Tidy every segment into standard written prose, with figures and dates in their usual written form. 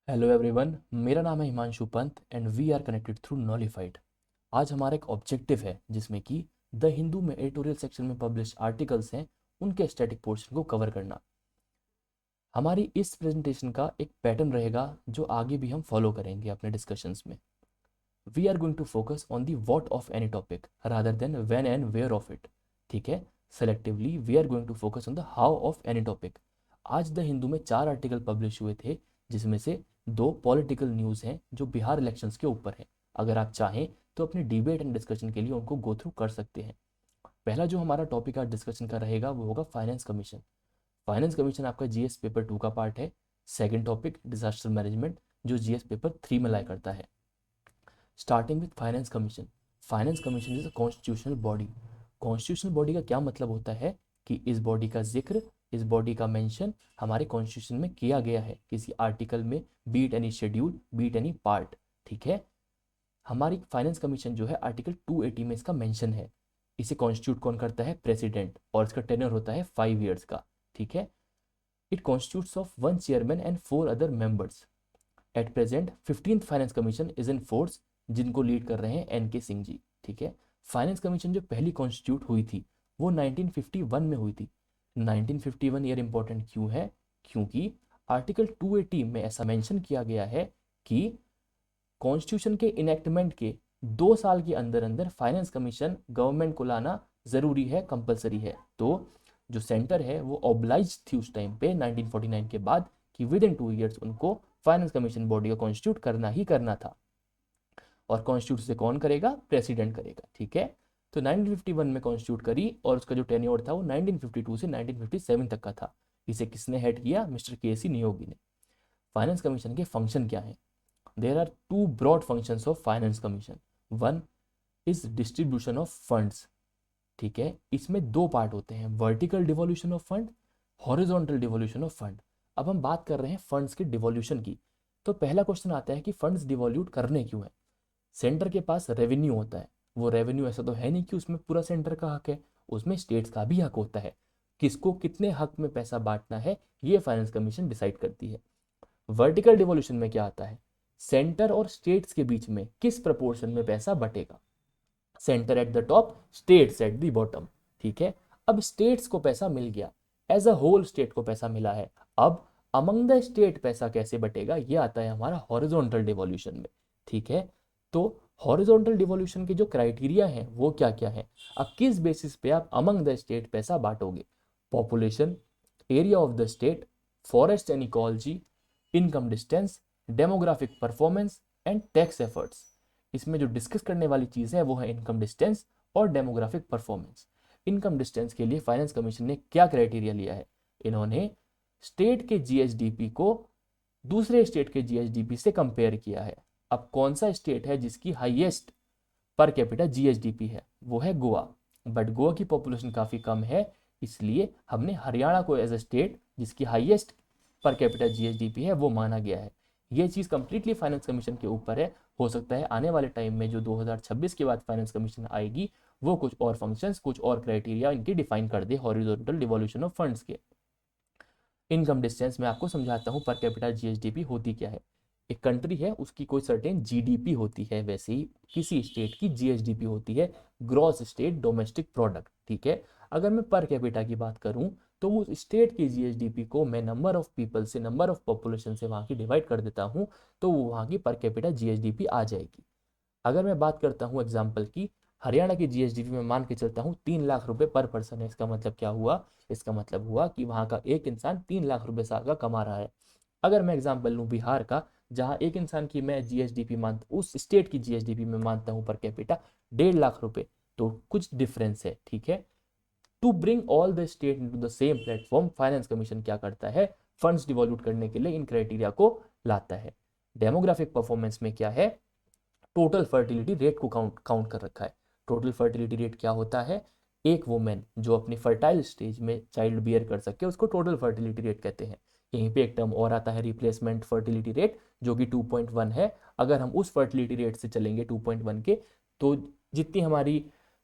Hello everyone, मेरा नाम है Himanshu Pant and we are connected through Knowlified. आज हमारा एक ऑब्जेक्टिव है जिसमें कि द हिंदू में एडिटोरियल सेक्शन में पब्लिश आर्टिकल्स हैं, उनके स्टैटिक पोर्शन को कवर करना। हमारी इस प्रेजेंटेशन का एक पैटर्न रहेगा जो आगे भी हम फॉलो करेंगे अपने डिस्कशंस में। We are going to focus on the what of any topic rather than when and where of it. ठीक है, selectively we are going to focus on the how of any topic. आज the Hindu में 4 article publish हुए थे, जिसमें से 2 political news हैं जो बिहार इलेक्शंस के ऊपर है। अगर आप चाहें तो अपनी डिबेट एंड डिस्कशन के लिए उनको गो थ्रू कर सकते हैं। पहला जो हमारा टॉपिक आज डिस्कशन का रहेगा वो होगा फाइनेंस कमीशन। फाइनेंस कमीशन आपका जीएस पेपर 2 का पार्ट है। सेकंड टॉपिक डिजास्टर मैनेजमेंट, जो जीएस पेपर 3 में लाई करता है। Starting with finance commission. Finance commission is a constitutional body. Constitutional body का क्या मतलब होता है कि इस बॉडी का जिक्र, इस बॉडी का मेंशन हमारे कॉन्स्टिट्यूशन में किया गया है किसी आर्टिकल में, beat any schedule, beat any part. ठीक है, हमारी फाइनेंस कमीशन जो है आर्टिकल 280 में इसका मेंशन है। इसे कॉन्स्टिट्यूट कौन करता है? प्रेसिडेंट, और इसका टेन्योर होता है 5 ईयर्स का। ठीक है, it constitutes of 1 chairman and 4 other members. At present 15th finance commission is in force, जिनको लीड कर रहे हैं एनके सिंह जी। ठीक है, फाइनेंस कमीशन जो पहली कॉन्स्टिट्यूट हुई थी वो 1951 में हुई थी। 1951 ईयर इंपॉर्टेंट क्यों है? क्योंकि आर्टिकल 280 में ऐसा मेंशन किया गया है कि कॉन्स्टिट्यूशन के इनेक्टमेंट के 2 साल के अंदर अंदर फाइनेंस कमीशन गवर्नमेंट को लाना जरूरी है, कंपलसरी है। तो जो सेंटर है वो ऑब्लाइज थी उस टाइम पे 1949 के बाद कि विद इन 2 ईयर्स उनको फाइनेंस कमीशन बॉडी को कॉन्स्टिट्यूट करना ही करना था। और कॉन्स्टिट्यूट से कौन करेगा? प्रेसिडेंट करेगा। ठीक है, तो 1951 में कॉन्स्टिट्यूट करी और उसका जो टेन्योर था वो 1952 से 1957 तक का था। इसे किसने हेड किया? मिस्टर के सी नियोगी ने। फाइनेंस कमीशन के फंक्शन क्या है? There are 2 broad functions of finance commission. One is distribution of funds. ठीक है, इसमें 2 पार्ट होते हैं, vertical devolution of fund, horizontal devolution of fund. अब हम बात कर रहे हैं फंड्स के डिवोल्यूशन की। तो पहला क्वेश्चन आता है कि फंड्स डिवोल्यूट करने क्यों है? सेंटर के पास रेवेन्यू होता है, वो रेवेन्यू ऐसा तो है नहीं कि उसमें पूरा सेंटर का हक है, उसमें स्टेट्स का भी हक होता है। किसको कितने हक में पैसा बांटना है ये फाइनेंस कमीशन डिसाइड करती है। वर्टिकल डिवोल्यूशन में क्या आता है? सेंटर और स्टेट्स के बीच में किस प्रपोर्शन में पैसा बटेगा। Centre at the top, states at the bottom. ठीक है, अब स्टेट्स को पैसा मिल गया, एज अ होल स्टेट को पैसा मिला है। अब अमंग द स्टेट पैसा कैसे बटेगा, ये आता है हमारा हॉरिजॉन्टल डिवोल्यूशन में। ठीक है, तो हॉरिजॉन्टल डिवोल्यूशन के जो क्राइटेरिया हैं वो क्या क्या है? अब किस बेसिस पे आप अमंग द स्टेट पैसा बांटोगे? Population, area of the state, forest and ecology, income distance, demographic performance and tax efforts. इसमें जो डिस्कस करने वाली चीज़ है वो है इनकम डिस्टेंस और डेमोग्राफिक परफॉर्मेंस। इनकम डिस्टेंस के लिए फाइनेंस कमीशन ने क्या क्राइटेरिया लिया है? इन्होंने स्टेट के जीएसडीपी को दूसरे स्टेट के जीएसडीपी से कंपेयर किया है। अब कौन सा स्टेट है जिसकी हाईएस्ट पर कैपिटा जीएसडीपी है? वो है गोवा। बट गोवा की पॉपुलेशन काफ़ी कम है, इसलिए हमने हरियाणा को एज अ स्टेट जिसकी हाईएस्ट पर कैपिटा जीएसडीपी है वो माना गया है। ये चीज़ कंप्लीटली फाइनेंस कमीशन के ऊपर है। हो सकता है आने वाले टाइम में जो 2026 के बाद फाइनेंस कमीशन आएगी वो कुछ और फंक्शंस, कुछ और क्राइटेरिया इनकी डिफाइन कर दे हॉरिजॉन्टल डिवोल्यूशन ऑफ फंड्स के। इनकम डिस्टेंस में आपको समझाता हूँ पर कैपिटा जीएसडीपी होती क्या है। एक कंट्री है उसकी कोई सर्टेन जीडीपी होती है, वैसे ही किसी स्टेट की जीएसडीपी होती है, ग्रॉस स्टेट डोमेस्टिक प्रोडक्ट। ठीक है, अगर मैं पर कैपिटा की बात करूं तो उस स्टेट की जीएसडीपी को मैं नंबर ऑफ पीपल से, नंबर ऑफ पॉपुलेशन से वहां की डिवाइड कर देता हूं, तो वो वहां की पर कैपिटा जीएसडीपी आ जाएगी। अगर मैं बात करता हूँ एग्जाम्पल की, हरियाणा की जीएसडीपी में मान के चलता हूँ 3 लाख रुपए पर पर्सन है। इसका मतलब क्या हुआ? इसका मतलब हुआ कि वहाँ का एक इंसान 3 लाख रुपए साल का कमा रहा है। अगर मैं एग्जाम्पल लूँ बिहार का, जहाँ एक इंसान की मैं जीएसडीपी मानता, उस स्टेट की जीएसडीपी में मानता हूँ पर कैपिटा 1.5 लाख रुपए, तो कुछ डिफरेंस है। ठीक है, to bring all the state into the same platform, finance commission क्या करता है? फंड्स डिवॉल्यूट करने के लिए इन क्राइटेरिया को लाता है। डेमोग्राफिक परफॉर्मेंस में क्या है? टोटल फर्टिलिटी रेट को काउंट काउंट कर रखा है। टोटल फर्टिलिटी रेट क्या होता है? एक वुमेन जो अपनी फर्टाइल स्टेज में चाइल्ड बियर कर सके उसको टोटल फर्टिलिटी रेट कहते हैं। यहीं पे एक टर्म और आता है रिप्लेसमेंट फर्टिलिटी रेट, जो कि 2.1 है। अगर हम उस फर्टिलिटी रेट से चलेंगे 2.1 के, तो जितनी हमारी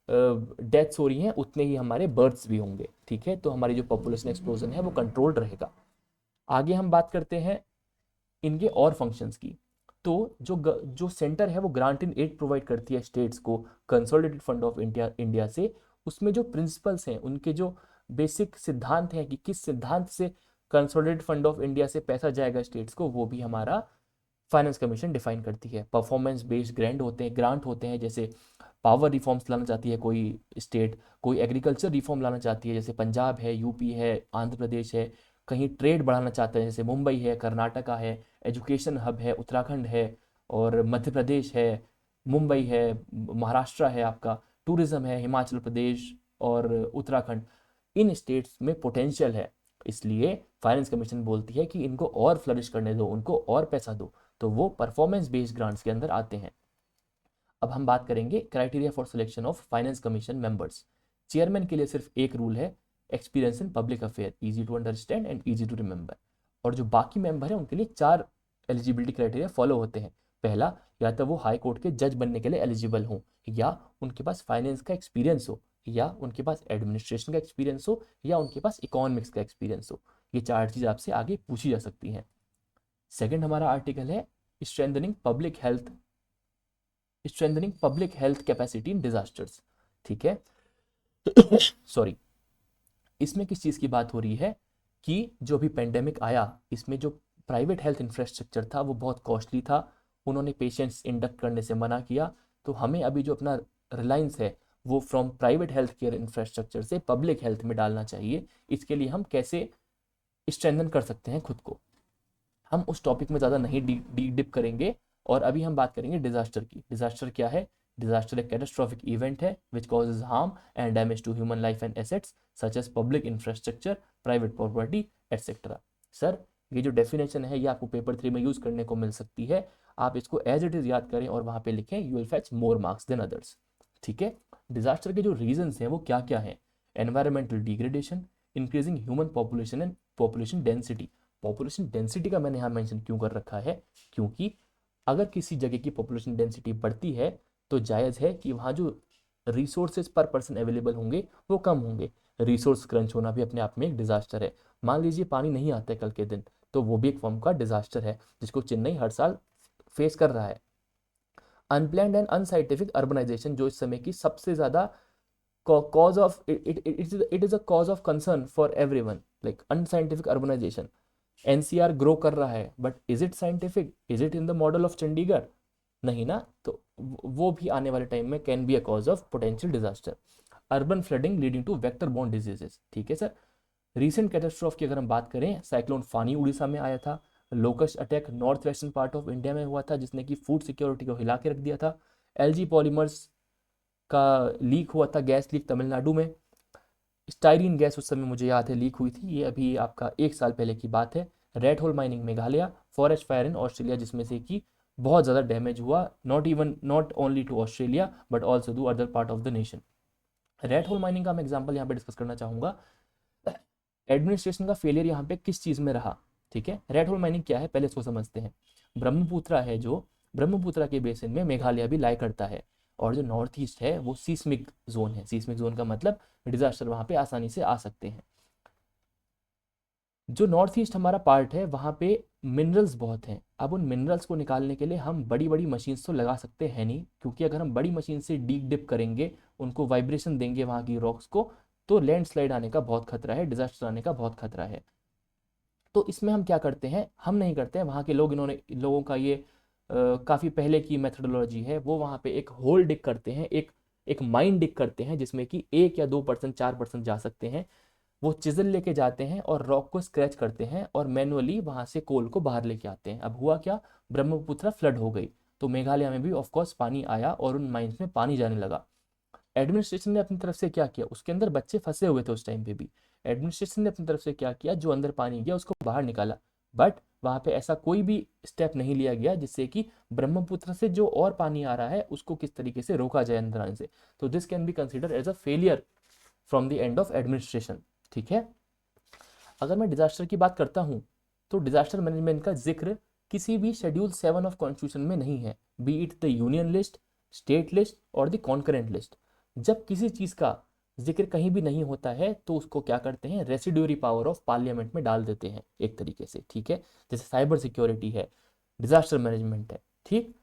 डेथ्स हो रही हैं उतने ही हमारे बर्थ्स भी होंगे। ठीक है, तो हमारी जो पॉपुलेशन एक्सप्लोजन है वो कंट्रोल्ड रहेगा। आगे हम बात करते हैं इनके और फंक्शंस की। तो जो सेंटर है वो ग्रांट इन एड प्रोवाइड करती है स्टेट्स को कंसोलिडेटेड फंड ऑफ इंडिया से। उसमें जो प्रिंसिपल्स हैं, उनके जो बेसिक सिद्धांत हैं कि किस सिद्धांत से कंसोलिडेटेड फंड ऑफ इंडिया से पैसा जाएगा स्टेट्स को, वो भी हमारा फाइनेंस कमीशन डिफाइन करती है। परफॉर्मेंस बेस्ड ग्रांट होते हैं, जैसे पावर रिफॉर्म्स लाना चाहती है कोई स्टेट, कोई एग्रीकल्चर रिफॉर्म लाना चाहती है जैसे पंजाब है, यूपी है, आंध्र प्रदेश है, कहीं ट्रेड बढ़ाना चाहते हैं जैसे मुंबई है, कर्नाटका है, एजुकेशन हब है उत्तराखंड है, और मध्य प्रदेश है, मुंबई है, महाराष्ट्र है आपका, टूरिज्म है हिमाचल प्रदेश और उत्तराखंड। इन स्टेट्स में पोटेंशियल है, इसलिए फाइनेंस कमीशन बोलती है कि इनको और फ्लरिश करने दो, उनको और पैसा दो, तो वो परफॉर्मेंस बेस्ड ग्रांट्स के अंदर आते हैं। अब हम बात करेंगे criteria for selection of finance commission members. Chairman के लिए सिर्फ एक रूल है, experience in public affair, easy to understand and easy to remember. और जो बाकी मेंबर हैं उनके लिए 4 एलिजिबिलिटी क्राइटेरिया फॉलो होते हैं। पहला, या तो वो हाई कोर्ट के जज बनने के लिए एलिजिबल हों, या उनके पास फाइनेंस का एक्सपीरियंस हो, या उनके पास एडमिनिस्ट्रेशन का एक्सपीरियंस हो, या उनके पास इकोनॉमिक्स का एक्सपीरियंस हो। ये 4 चीज़ आपसे आगे पूछी जा सकती हैं। सेकंड हमारा आर्टिकल है strengthening public health capacity in disasters. ठीक है, सॉरी, इसमें किस चीज़ की बात हो रही है कि जो भी पेंडेमिक आया, इसमें जो प्राइवेट हेल्थ इंफ्रास्ट्रक्चर था वो बहुत कॉस्टली था, उन्होंने पेशेंट्स इंडक्ट करने से मना किया। तो हमें अभी जो अपना रिलायंस है वो from private health care infrastructure से पब्लिक हेल्थ में डालना चाहिए। इसके लिए हम कैसे स्ट्रेंथन कर सकते हैं खुद को, हम उस टॉपिक में ज़्यादा नहीं डी डिप करेंगे। और अभी हम बात करेंगे डिजास्टर की। डिजास्टर क्या है? डिजास्टर एक कैटास्ट्रॉफिक इवेंट है which causes harm and damage to human life and assets such as public infrastructure, private property etcetera. Sir, ये जो डेफिनेशन है ये आपको पेपर 3 में यूज करने को मिल सकती है। आप इसको एज इट इज याद करें और वहां पे लिखें, you will fetch more marks than others. ठीक है, डिजास्टर के जो रीजंस हैं वो क्या क्या हैं? Environmental degradation, increasing human population and population density. Population density का मैंने यहाँ मेंशन क्यों कर रखा है? क्योंकि अगर किसी जगह की पॉपुलेशन डेंसिटी बढ़ती है तो जायज़ है कि वहाँ जो रिसोर्सेज पर पर्सन अवेलेबल होंगे वो कम होंगे। रिसोर्स क्रंच होना भी अपने आप में एक डिजास्टर है। मान लीजिए पानी नहीं आता है कल के दिन, तो वो भी एक फॉर्म का डिजास्टर है जिसको चेन्नई हर साल फेस कर रहा है। अनप्लैंड एंड अनसाइंटिफिक अर्बनाइजेशन, जो इस समय की सबसे ज़्यादा cause of it is a cause of concern for everyone, like unscientific urbanization। NCR grow कर रहा है, but is it scientific? Is it in the model of Chandigarh? नहीं ना, तो वो भी आने वाले टाइम में can be a cause of potential disaster. Urban flooding leading to vector borne diseases. ठीक है सर। रीसेंट कैटास्ट्रॉफ की अगर हम बात करें, साइक्लोन फानी उड़ीसा में आया था, locust attack north western part of India में हुआ था जिसने कि फूड सिक्योरिटी को हिला के रख दिया था। एलजी पॉलीमर्स का लीक हुआ था, गैस लीक तमिलनाडु में। स्टाइरिन गैस उस समय मुझे याद है लीक हुई थी, ये अभी आपका 1 साल पहले की बात है। Rat hole mining Meghalaya, forest fire in Australia जिसमें से कि बहुत ज़्यादा डैमेज हुआ, not only to Australia but also to other part of the nation. Rat hole mining का मैं एग्जाम्पल यहाँ पे डिस्कस करना चाहूँगा। एडमिनिस्ट्रेशन का फेलियर यहाँ पे किस चीज़ में रहा? ठीक है, रेड होल माइनिंग क्या है पहले इसको समझते हैं। ब्रह्मपुत्रा है, जो ब्रह्मपुत्रा के बेसिन में मेघालय भी लाई करता है, और जो नॉर्थ ईस्ट है वो सीस्मिक जोन है। सीस्मिक जोन का मतलब डिजास्टर वहाँ पे आसानी से आ सकते हैं। जो नॉर्थ ईस्ट हमारा पार्ट है वहाँ पे मिनरल्स बहुत हैं। अब उन मिनरल्स को निकालने के लिए हम बड़ी बड़ी मशीन्स तो लगा सकते हैं नहीं, क्योंकि अगर हम बड़ी मशीन से डीप डिप करेंगे, उनको वाइब्रेशन देंगे वहाँ की रॉक्स को, तो लैंडस्लाइड आने का बहुत खतरा है, डिजास्टर आने का बहुत खतरा है। तो इसमें हम क्या करते हैं? हम नहीं करते हैं, वहाँ के लोग, इन्होंने लोगों का ये काफ़ी पहले की मेथडोलॉजी है, वो वहाँ पे एक होल डिग करते हैं, एक माइन डिग करते हैं जिसमें कि 1 या 2% 4% जा सकते हैं। वो चिजल लेके जाते हैं और रॉक को स्क्रैच करते हैं और मैनुअली वहाँ से कोल को बाहर लेके आते हैं। अब हुआ क्या? ब्रह्मपुत्र फ्लड हो गई, तो मेघालय में भी ऑफकोर्स पानी आया और उन माइंस में पानी जाने लगा। एडमिनिस्ट्रेशन ने अपनी तरफ से क्या किया? उसके अंदर बच्चे फंसे हुए थे उस टाइम पे भी। एडमिनिस्ट्रेशन ने अपनी तरफ से क्या किया? जो अंदर पानी गया उसको बाहर निकाला, बट वहाँ पे ऐसा कोई भी स्टेप नहीं लिया गया जिससे कि ब्रह्मपुत्र से जो और पानी आ रहा है उसको किस तरीके से रोका जाए अंदर आने से। तो this can be consider as a failure from the end of administration. ठीक है, अगर मैं डिजास्टर की बात करता हूँ तो डिजास्टर मैनेजमेंट का जिक्र किसी भी शेड्यूल 7 ऑफ कॉन्स्टिट्यूशन में नहीं है, B it the union list, state list और द कॉन्करेंट लिस्ट। जब किसी चीज़ का जिक्र कहीं भी नहीं होता है तो उसको क्या करते हैं, रेसिड्यूरी पावर ऑफ पार्लियामेंट में डाल देते हैं एक तरीके से, ठीक है। जैसे साइबर सिक्योरिटी है, डिजास्टर मैनेजमेंट है, ठीक।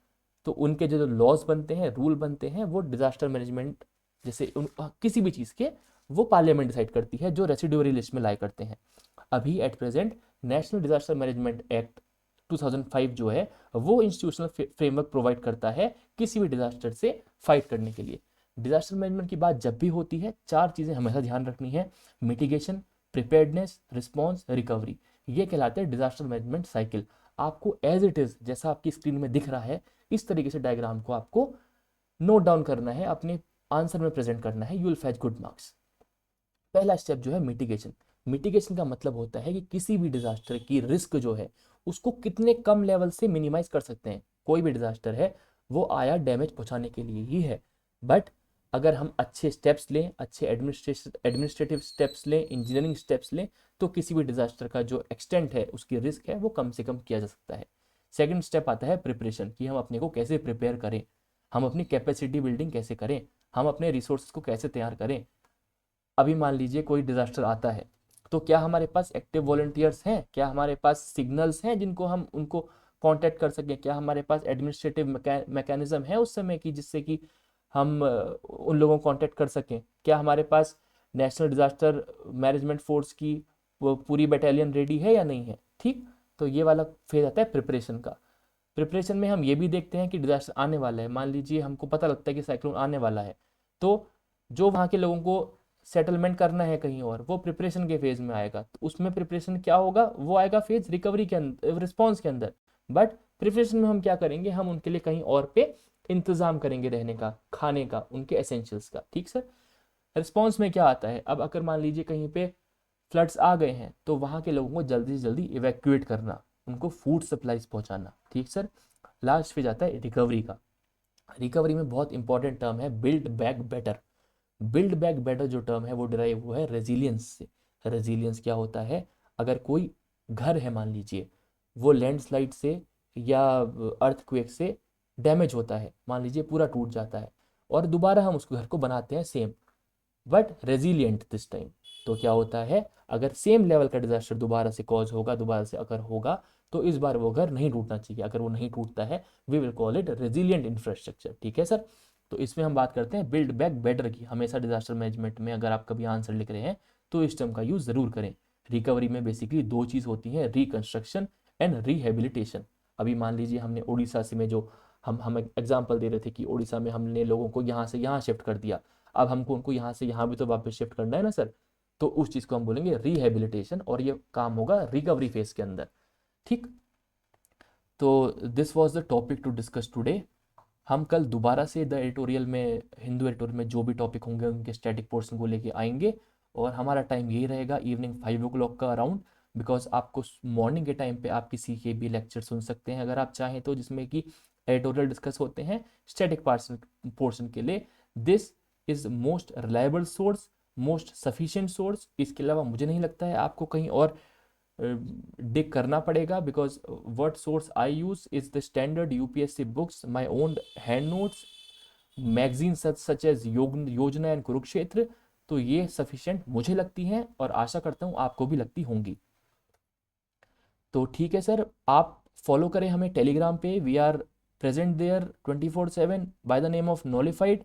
तो उनके जो लॉज बनते हैं, रूल बनते हैं, वो डिजास्टर मैनेजमेंट जैसे किसी भी चीज़ के वो पार्लियामेंट डिसाइड करती है, जो रेसिड्यूरी लिस्ट में लाई करते हैं। अभी at present national disaster management act 2005 जो है वो इंस्टीट्यूशनल फ्रेमवर्क प्रोवाइड करता है किसी भी डिजास्टर से फाइट करने के लिए। डिजास्टर मैनेजमेंट की बात जब भी होती है, चार चीज़ें हमेशा ध्यान रखनी है: मिटिगेशन, प्रिपेयर्डनेस, रिस्पॉन्स, रिकवरी। ये कहलाते हैं डिजास्टर मैनेजमेंट साइकिल। आपको एज इट इज़, जैसा आपकी स्क्रीन में दिख रहा है, इस तरीके से डायग्राम को आपको नोट डाउन करना है, अपने आंसर में प्रेजेंट करना है, you will fetch good marks. पहला स्टेप जो है मिटिगेशन। मिटिगेशन का मतलब होता है कि किसी भी डिजास्टर की रिस्क जो है उसको कितने कम लेवल से मिनिमाइज कर सकते हैं। कोई भी डिजास्टर है वो आया डैमेज पहुंचाने के लिए ही है, बट अगर हम अच्छे स्टेप्स लें, अच्छे एडमिनिस्ट्रेटिव स्टेप्स लें, इंजीनियरिंग स्टेप्स लें, तो किसी भी डिजास्टर का जो एक्सटेंट है, उसकी रिस्क है, वो कम से कम किया जा सकता है। सेकंड स्टेप आता है प्रिपरेशन, कि हम अपने को कैसे प्रिपेयर करें, हम अपनी कैपेसिटी बिल्डिंग कैसे करें, हम अपने रिसोर्सेज को कैसे तैयार करें। अभी मान लीजिए कोई डिजास्टर आता है, तो क्या हमारे पास एक्टिव वॉलंटियर्स हैं, क्या हमारे पास सिग्नल्स हैं जिनको हम उनको कांटेक्ट कर सकें, क्या हमारे पास एडमिनिस्ट्रेटिव मैकेनिज्म है उस समय की जिससे कि हम उन लोगों को कांटेक्ट कर सकें, क्या हमारे पास नेशनल डिजास्टर मैनेजमेंट फोर्स की वो पूरी बटालियन रेडी है या नहीं है, ठीक। तो ये वाला फेज आता है प्रिपरेशन का। प्रिपरेशन में हम ये भी देखते हैं कि डिजास्टर आने वाला है, मान लीजिए हमको पता लगता है कि साइक्लोन आने वाला है, तो जो वहाँ के लोगों को सेटलमेंट करना है कहीं और, वो प्रिपरेशन के फेज में आएगा। तो उसमें प्रिपरेशन क्या होगा, वो आएगा फेज रिकवरी के अंदर, रिस्पॉन्स के अंदर। बट प्रिपरेशन में हम क्या करेंगे, हम उनके लिए कहीं और पे इंतजाम करेंगे, रहने का, खाने का, उनके एसेंशियल्स का, ठीक सर। रिस्पॉन्स में क्या आता है, अब अगर मान लीजिए कहीं पे फ्लड्स आ गए हैं, तो वहाँ के लोगों को जल्दी से जल्दी इवैक्यूएट करना, उनको फूड सप्लाईज पहुँचाना, ठीक सर। लास्ट फेज आता है रिकवरी का। रिकवरी में बहुत इंपॉर्टेंट टर्म है build back better. Build back better जो टर्म है वो डिराइव हुआ है रेजिलियंस से। रेजिलियंस क्या होता है, अगर कोई घर है मान लीजिए, वो लैंडस्लाइड से या अर्थक्वेक से डैमेज होता है, मान लीजिए पूरा टूट जाता है, और दोबारा हम उस घर को बनाते हैं same, but resilient this time. तो क्या होता है, अगर सेम लेवल का डिजास्टर दोबारा से कॉज होगा, दोबारा से अगर होगा, तो इस बार वो घर नहीं टूटना चाहिए। अगर वो नहीं टूटता है, we will call it resilient infrastructure, ठीक है सर। तो इसमें हम बात करते हैं बिल्ड बैक बेटर की। हमेशा डिजास्टर मैनेजमेंट में अगर आप कभी आंसर लिख रहे हैं तो इस टर्म का यूज जरूर करें। रिकवरी में बेसिकली दो चीज होती हैं, रिकंस्ट्रक्शन एंड रिहेबिलिटेशन। अभी मान लीजिए हमने उड़ीसा से में जो हम एग्जाम्पल दे रहे थे कि उड़ीसा में हमने लोगों को यहाँ से यहाँ शिफ्ट कर दिया, अब हमको उनको यहाँ से यहाँ भी तो वापस शिफ्ट करना है ना सर। तो उस चीज़ को हम बोलेंगे रिहेबिलिटेशन, और ये काम होगा रिकवरी फेज के अंदर, ठीक। तो this was the topic to discuss today. हम कल दोबारा से द एडिटोरियल में, हिंदू एडिटोरियल में जो भी टॉपिक होंगे उनके स्टैटिक पोर्शन को लेके आएंगे, और हमारा टाइम यही रहेगा इवनिंग 5 o'clock का अराउंड। बिकॉज आपको मॉर्निंग के टाइम पे आप किसी के भी लेक्चर सुन सकते हैं अगर आप चाहें तो, जिसमें कि एडिटोरियल डिस्कस होते हैं स्टैटिक पोर्शन के लिए। This is most reliable source, most sufficient source. इसके अलावा मुझे नहीं लगता है आपको कहीं और डिग करना पड़ेगा, because what source I use is the standard UPSC books, my own hand notes, magazine such as योजना एंड कुरुक्षेत्र। तो ये सफिशिएंट मुझे लगती हैं, और आशा करता हूँ आपको भी लगती होंगी। तो ठीक है सर, आप फॉलो करें हमें टेलीग्राम पे, we are present there 24/7 by the name of Knowlified.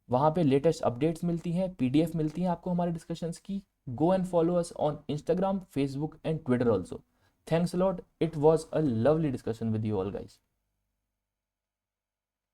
वहाँ पे लेटेस्ट अपडेट्स मिलती हैं, पीडीएफ मिलती हैं आपको हमारे डिस्कशंस की। Go and follow us on Instagram, Facebook and Twitter also. Thanks a lot, it was a lovely discussion with you all guys.